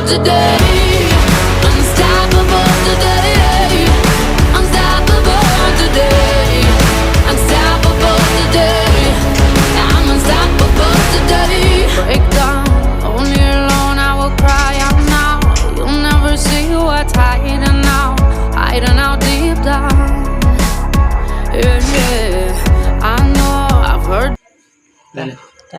today. Unstoppable today. Unstoppable today. Unstoppable today. I'm unstoppable today. Break down, only alone I will cry out now. You'll never see what's hiding out deep down. Yeah, I know I've heard. Dale.